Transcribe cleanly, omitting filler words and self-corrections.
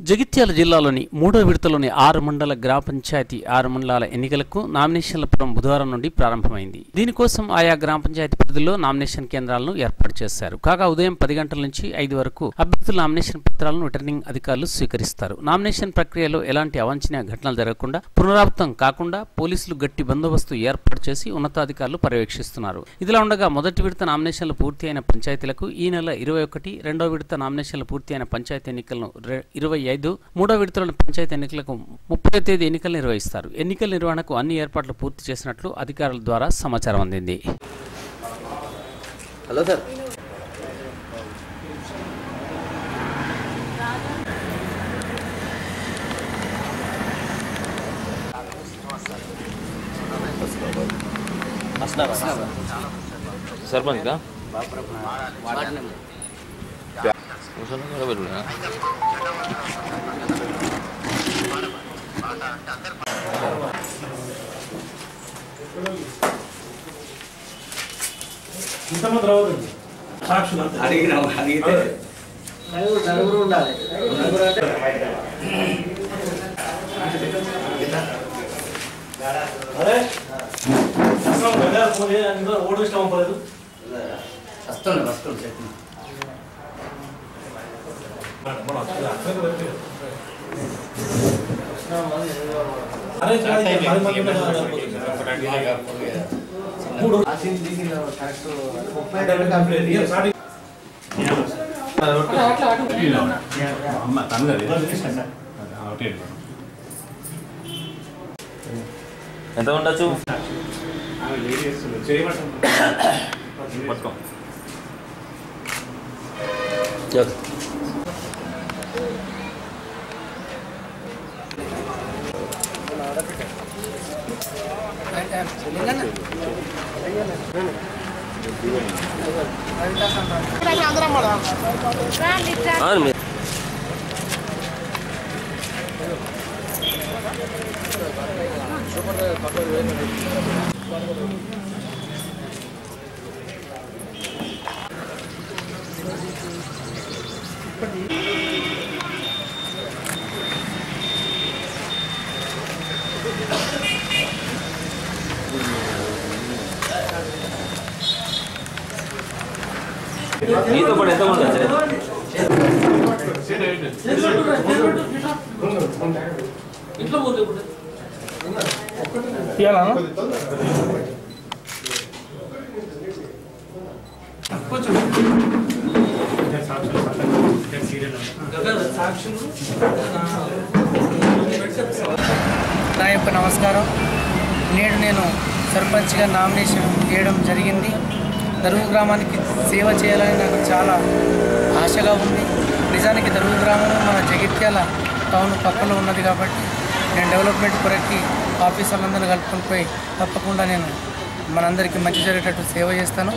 జగిత్యాల జిల్లాలోని 3వ విడతలోని 6 మండల గ్రామ పంచాయతీ 6 మండలాల ఎన్నికలకు నామినేషన్ల పురం బుధవారం నుండి ప్రారంభమైంది. దీనికోసం ఆయా గ్రామ పంచాయతీ పరిధిలో నామినేషన్ కేంద్రాలను ఏర్పాటు చేశారు. కాగా ఉదయం 10 గంటల నుంచి 5 వరకు అభ్యర్థుల నామినేషన్ పత్రాలను రిటర్నింగ్ అధికారులు స్వీకరిస్తారు. నామినేషన్ ప్రక్రియలో ఎలాంటి అవాంఛనీయ ఘటనలు జరగకుండా పునరావృతం కాకుండా పోలీసులు గట్టి బందోబస్తు ఏర్పాటు చేసి ఉన్నతాధికారులు పర్యవేక్షిస్తున్నారు. ఇదిలా ఉండగా మొదటి విడత నామినేషన్లు పూర్తి అయిన పంచాయతీలకు ఈ నెల 21, రెండవ విడత నామినేషన్లు పూర్తి అయిన పంచాయతీ ఎన్నికలను 25, మూడో విడతలోని పంచాయతీ ఎన్నికలకు 30వ తేదీ ఎన్నికలు నిర్వహిస్తారు. ఎన్నికల నిర్వహణకు అన్ని ఏర్పాట్లు పూర్తి చేసినట్లు అధికారుల ద్వారా సమాచారం అందింది. హలో సార్, सरपंच का ఎంత ఉండొచ్చు? నీతో కూడా ఎంత ఉండదు ఇంట్లో నా యొక్క నమస్కారం. నేడు నేను సర్పంచ్గా నామినేషన్ చేయడం జరిగింది. దరువు గ్రామానికి సేవ చేయాలని నాకు చాలా ఆశగా ఉంది. నిజానికి దరువు గ్రామం మన జగిత్యాల టౌన్ పక్కలో ఉన్నది కాబట్టి నేను డెవలప్మెంట్ కొరకి ఆఫీసర్లందరూ కలుపుకొని పోయి తప్పకుండా నేను మనందరికీ మంచి జరిగేటట్టు సేవ చేస్తాను.